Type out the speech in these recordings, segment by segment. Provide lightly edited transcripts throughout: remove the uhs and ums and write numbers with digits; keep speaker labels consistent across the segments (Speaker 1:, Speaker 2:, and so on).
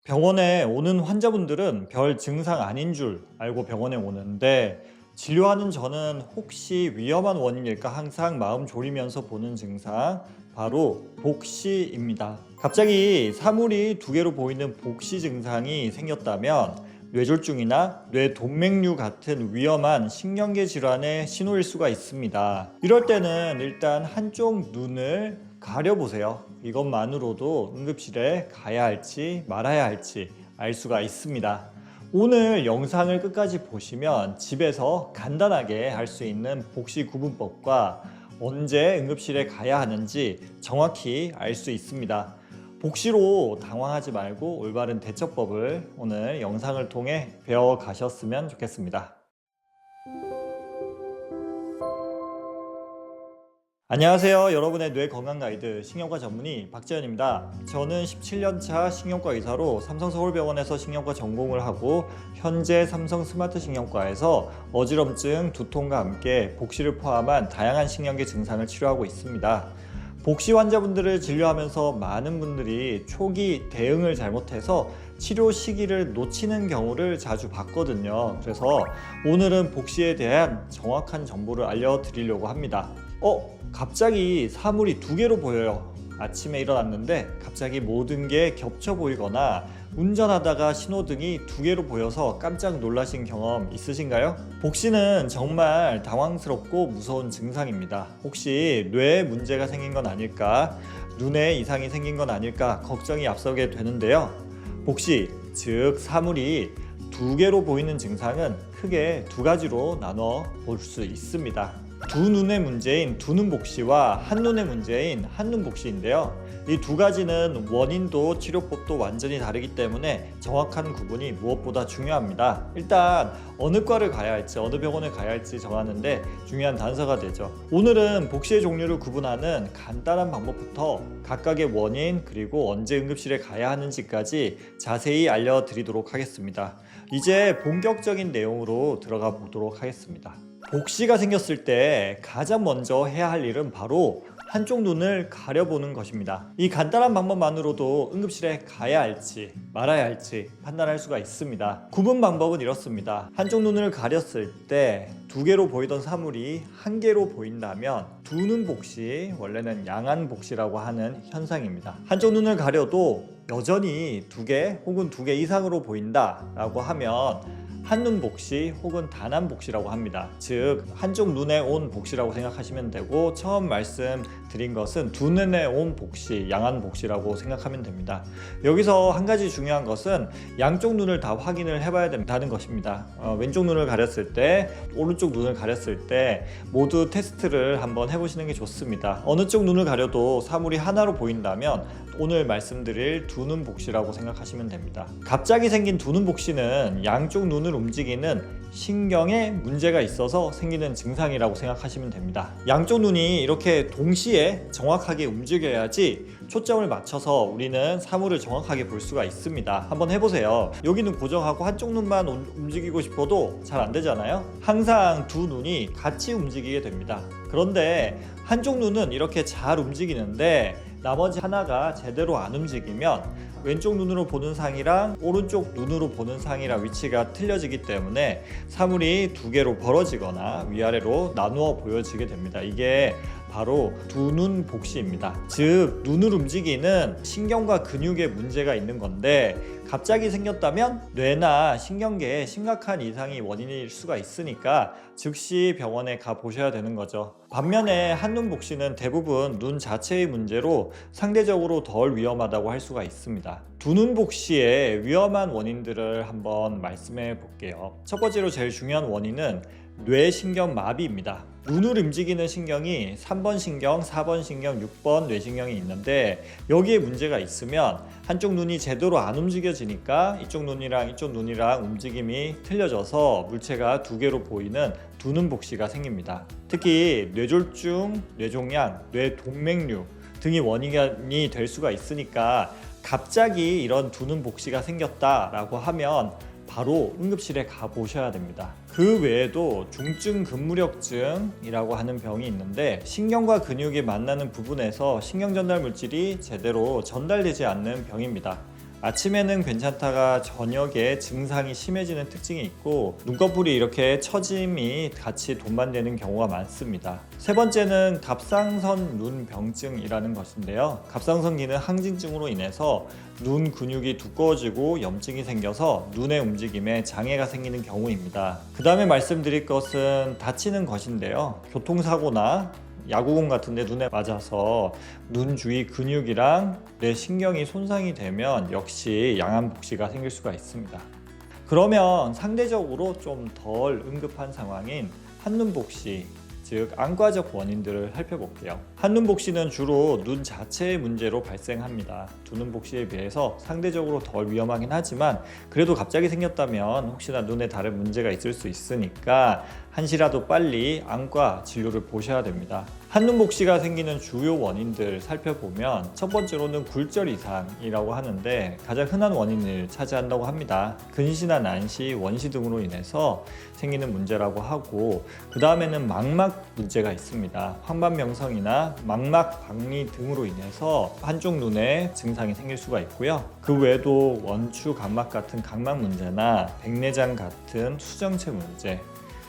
Speaker 1: 병원에 오는 환자분들은 별 증상 아닌 줄 알고 병원에 오는데 진료하는 저는 혹시 위험한 원인일까 항상 마음 졸이면서 보는 증상 바로 복시입니다. 갑자기 사물이 두 개로 보이는 복시 증상이 생겼다면 뇌졸중이나 뇌동맥류 같은 위험한 신경계 질환의 신호일 수가 있습니다. 이럴 때는 일단 한쪽 눈을 가려보세요. 이것만으로도 응급실에 가야 할지 말아야 할지 알 수가 있습니다. 오늘 영상을 끝까지 보시면 집에서 간단하게 할 수 있는 복시 구분법과 언제 응급실에 가야 하는지 정확히 알 수 있습니다. 복시로 당황하지 말고 올바른 대처법을 오늘 영상을 통해 배워 가셨으면 좋겠습니다. 안녕하세요. 여러분의 뇌 건강 가이드 신경과 전문의 박재현입니다. 저는 17년차 신경과 의사로 삼성서울병원에서 신경과 전공을 하고 현재 삼성 스마트 신경과에서 어지럼증, 두통과 함께 복시를 포함한 다양한 신경계 증상을 치료하고 있습니다. 복시 환자분들을 진료하면서 많은 분들이 초기 대응을 잘못해서 치료 시기를 놓치는 경우를 자주 봤거든요. 그래서 오늘은 복시에 대한 정확한 정보를 알려드리려고 합니다. 갑자기 사물이 두 개로 보여요. 아침에 일어났는데 갑자기 모든 게 겹쳐 보이거나 운전하다가 신호등이 두 개로 보여서 깜짝 놀라신 경험 있으신가요? 복시는 정말 당황스럽고 무서운 증상입니다. 혹시 뇌에 문제가 생긴 건 아닐까? 눈에 이상이 생긴 건 아닐까? 걱정이 앞서게 되는데요. 복시, 즉 사물이 두 개로 보이는 증상은 크게 두 가지로 나눠 볼 수 있습니다. 두 눈의 문제인 두눈 복시와 한눈의 문제인 한눈 복시인데요. 이 두 가지는 원인도 치료법도 완전히 다르기 때문에 정확한 구분이 무엇보다 중요합니다. 일단 어느 과를 가야 할지 어느 병원을 가야 할지 정하는데 중요한 단서가 되죠. 오늘은 복시의 종류를 구분하는 간단한 방법부터 각각의 원인 그리고 언제 응급실에 가야 하는지까지 자세히 알려드리도록 하겠습니다. 이제 본격적인 내용으로 들어가 보도록 하겠습니다. 복시가 생겼을 때 가장 먼저 해야 할 일은 바로 한쪽 눈을 가려보는 것입니다. 이 간단한 방법만으로도 응급실에 가야 할지 말아야 할지 판단할 수가 있습니다. 구분 방법은 이렇습니다. 한쪽 눈을 가렸을 때 두 개로 보이던 사물이 한 개로 보인다면 두 눈 복시, 원래는 양안 복시라고 하는 현상입니다. 한쪽 눈을 가려도 여전히 두 개 혹은 두 개 이상으로 보인다 라고 하면 한눈 복시 혹은 단안 복시라고 합니다. 즉 한쪽 눈에 온 복시라고 생각하시면 되고 처음 말씀드린 것은 두 눈에 온 복시, 양안 복시라고 생각하면 됩니다. 여기서 한 가지 중요한 것은 양쪽 눈을 다 확인을 해봐야 된다는 것입니다. 왼쪽 눈을 가렸을 때, 오른쪽 눈을 가렸을 때 모두 테스트를 한번 해보시는 게 좋습니다. 어느 쪽 눈을 가려도 사물이 하나로 보인다면 오늘 말씀드릴 두 눈 복시라고 생각하시면 됩니다. 갑자기 생긴 두 눈 복시는 양쪽 눈을 움직이는 신경에 문제가 있어서 생기는 증상이라고 생각하시면 됩니다. 양쪽 눈이 이렇게 동시에 정확하게 움직여야지 초점을 맞춰서 우리는 사물을 정확하게 볼 수가 있습니다. 한번 해보세요. 여기는 고정하고 한쪽 눈만 움직이고 싶어도 잘 안 되잖아요. 항상 두 눈이 같이 움직이게 됩니다. 그런데 한쪽 눈은 이렇게 잘 움직이는데 나머지 하나가 제대로 안 움직이면 왼쪽 눈으로 보는 상이랑 오른쪽 눈으로 보는 상이랑 위치가 틀려지기 때문에 사물이 두 개로 벌어지거나 위아래로 나누어 보여지게 됩니다. 이게 바로 두 눈 복시입니다. 즉 눈을 움직이는 신경과 근육에 문제가 있는 건데 갑자기 생겼다면 뇌나 신경계에 심각한 이상이 원인일 수가 있으니까 즉시 병원에 가 보셔야 되는 거죠. 반면에 한눈 복시는 대부분 눈 자체의 문제로 상대적으로 덜 위험하다고 할 수가 있습니다. 두 눈 복시의 위험한 원인들을 한번 말씀해 볼게요. 첫 번째로 제일 중요한 원인은 뇌신경 마비입니다. 눈을 움직이는 신경이 3번 신경, 4번 신경, 6번 뇌신경이 있는데 여기에 문제가 있으면 한쪽 눈이 제대로 안 움직여지니까 이쪽 눈이랑 움직임이 틀려져서 물체가 두 개로 보이는 두 눈 복시가 생깁니다. 특히 뇌졸중, 뇌종양, 뇌동맥류 등이 원인이 될 수가 있으니까 갑자기 이런 두 눈 복시가 생겼다라고 하면 바로 응급실에 가 보셔야 됩니다. 그 외에도 중증 근무력증이라고 하는 병이 있는데 신경과 근육이 만나는 부분에서 신경 전달 물질이 제대로 전달되지 않는 병입니다. 아침에는 괜찮다가 저녁에 증상이 심해지는 특징이 있고 눈꺼풀이 이렇게 처짐이 같이 동반되는 경우가 많습니다. 세 번째는 갑상선 눈병증이라는 것인데요. 갑상선기는 항진증으로 인해서 눈 근육이 두꺼워지고 염증이 생겨서 눈의 움직임에 장애가 생기는 경우입니다. 그 다음에 말씀드릴 것은 다치는 것인데요. 교통사고나 야구공 같은 데 눈에 맞아서 눈 주위 근육이랑 뇌 신경이 손상이 되면 역시 양암복시가 생길 수가 있습니다. 그러면 상대적으로 좀 덜 응급한 상황인 한눈복시, 즉 안과적 원인들을 살펴볼게요. 한눈복시는 주로 눈 자체의 문제로 발생합니다. 두눈복시에 비해서 상대적으로 덜 위험하긴 하지만 그래도 갑자기 생겼다면 혹시나 눈에 다른 문제가 있을 수 있으니까 한시라도 빨리 안과 진료를 보셔야 됩니다. 한눈복시가 생기는 주요 원인들 살펴보면 첫 번째로는 굴절 이상이라고 하는데 가장 흔한 원인을 차지한다고 합니다. 근시나 난시, 원시 등으로 인해서 생기는 문제라고 하고 그 다음에는 망막 문제가 있습니다. 황반명성이나 망막 박리 등으로 인해서 한쪽 눈에 증상이 생길 수가 있고요. 그 외에도 원추 각막 같은 각막 문제나 백내장 같은 수정체 문제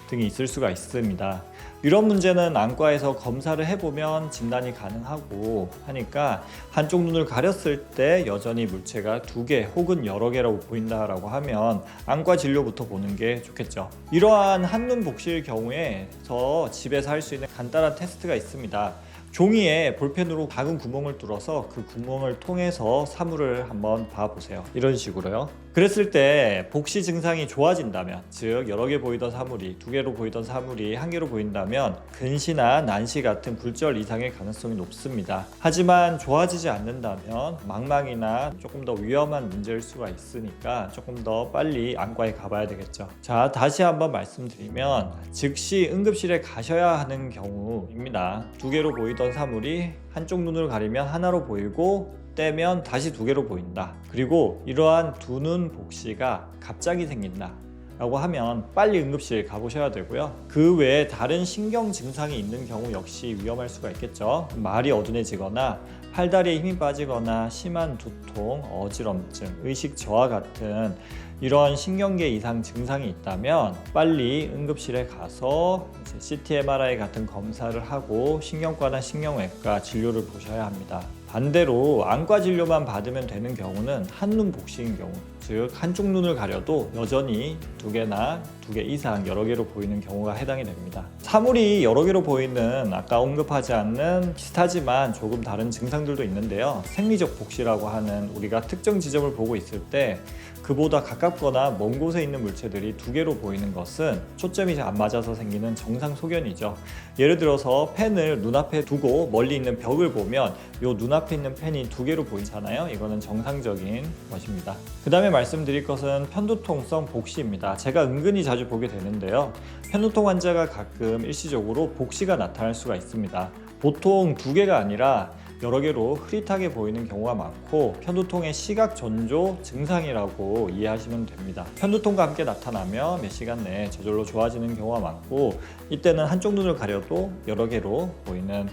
Speaker 1: 등이 있을 수가 있습니다. 이런 문제는 안과에서 검사를 해보면 진단이 가능하고 하니까 한쪽 눈을 가렸을 때 여전히 물체가 2개 혹은 여러 개라고 보인다라고 하면 안과 진료부터 보는 게 좋겠죠. 이러한 한눈 복시일 경우에서 집에서 할 수 있는 간단한 테스트가 있습니다. 종이에 볼펜으로 작은 구멍을 뚫어서 그 구멍을 통해서 사물을 한번 봐보세요. 이런 식으로요. 그랬을 때 복시 증상이 좋아진다면, 즉 여러 개 보이던 사물이 2개로 보이던 사물이 1개로 보인다면 근시나 난시 같은 굴절 이상의 가능성이 높습니다. 하지만 좋아지지 않는다면 망막이나 조금 더 위험한 문제일 수가 있으니까 조금 더 빨리 안과에 가봐야 되겠죠. 자, 다시 한번 말씀드리면 즉시 응급실에 가셔야 하는 경우입니다. 2개로 보이던 사물이 한쪽 눈을 가리면 하나로 보이고 떼면 다시 2개로 보인다. 그리고 이러한 두 눈 복시가 갑자기 생긴다 라고 하면 빨리 응급실 가보셔야 되고요. 그 외에 다른 신경 증상이 있는 경우 역시 위험할 수가 있겠죠. 말이 어둔해지거나 팔다리에 힘이 빠지거나 심한 두통, 어지럼증, 의식 저하 같은 이런 신경계 이상 증상이 있다면 빨리 응급실에 가서 CT, MRI 같은 검사를 하고 신경과나 신경외과 진료를 보셔야 합니다. 반대로 안과 진료만 받으면 되는 경우는 한눈 복시인 경우, 즉 한쪽 눈을 가려도 여전히 2개나 2개 이상 여러 개로 보이는 경우가 해당이 됩니다. 사물이 여러 개로 보이는 아까 언급하지 않는 비슷하지만 조금 다른 증상들도 있는데요. 생리적 복시라고 하는 우리가 특정 지점을 보고 있을 때 그보다 가깝거나 먼 곳에 있는 물체들이 2개로 보이는 것은 초점이 안 맞아서 생기는 정상 소견이죠. 예를 들어서 펜을 눈앞에 두고 멀리 있는 벽을 보면 이 눈앞에 있는 펜이 2개로 보이잖아요. 이거는 정상적인 것입니다. 그 다음에 말씀드릴 것은 편두통성 복시입니다. 제가 은근히 자주 보게 되는데요. 편두통 환자가 가끔 일시적으로 복시가 나타날 수가 있습니다. 보통 2개가 아니라 여러 개로 흐릿하게 보이는 경우가 많고 편두통의 시각 전조 증상이라고 이해하시면 됩니다. 편두통과 함께 나타나며 몇 시간 내에 저절로 좋아지는 경우가 많고 이때는 한쪽 눈을 가려도 여러 개로 보이는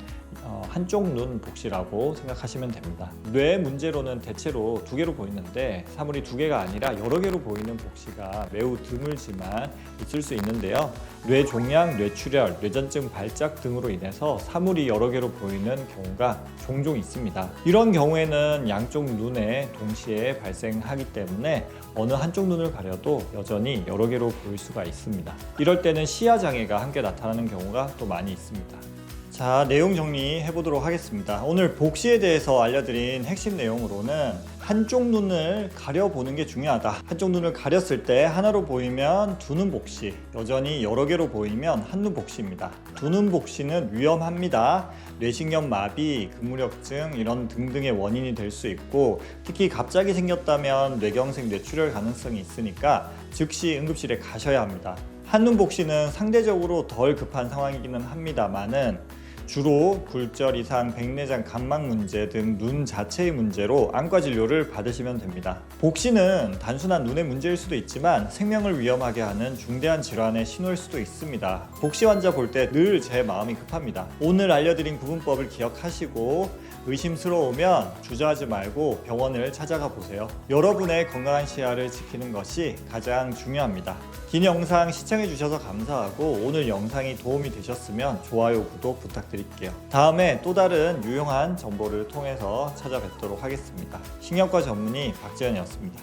Speaker 1: 한쪽 눈 복시라고 생각하시면 됩니다. 뇌 문제로는 대체로 2개로 보이는데 사물이 2개가 아니라 여러 개로 보이는 복시가 매우 드물지만 있을 수 있는데요. 뇌 종양, 뇌출혈, 뇌전증 발작 등으로 인해서 사물이 여러 개로 보이는 경우가 종종 있습니다. 이런 경우에는 양쪽 눈에 동시에 발생하기 때문에 어느 한쪽 눈을 가려도 여전히 여러 개로 보일 수가 있습니다. 이럴 때는 시야 장애가 함께 나타나는 경우가 또 많이 있습니다. 자, 내용 정리해 보도록 하겠습니다. 오늘 복시에 대해서 알려드린 핵심 내용으로는 한쪽 눈을 가려보는 게 중요하다. 한쪽 눈을 가렸을 때 하나로 보이면 두 눈 복시, 여전히 여러 개로 보이면 한눈 복시입니다. 두 눈 복시는 위험합니다. 뇌신경 마비, 근무력증 이런 등등의 원인이 될 수 있고 특히 갑자기 생겼다면 뇌경색 뇌출혈 가능성이 있으니까 즉시 응급실에 가셔야 합니다. 한눈 복시는 상대적으로 덜 급한 상황이기는 합니다만은 주로 굴절 이상, 백내장, 각막 문제 등 눈 자체의 문제로 안과 진료를 받으시면 됩니다. 복시는 단순한 눈의 문제일 수도 있지만 생명을 위험하게 하는 중대한 질환의 신호일 수도 있습니다. 복시 환자 볼 때 늘 제 마음이 급합니다. 오늘 알려드린 구분법을 기억하시고 의심스러우면 주저하지 말고 병원을 찾아가 보세요. 여러분의 건강한 시야를 지키는 것이 가장 중요합니다. 긴 영상 시청해 주셔서 감사하고 오늘 영상이 도움이 되셨으면 좋아요, 구독 부탁드릴게요. 다음에 또 다른 유용한 정보를 통해서 찾아뵙도록 하겠습니다. 신경과 전문의 박재현이었습니다.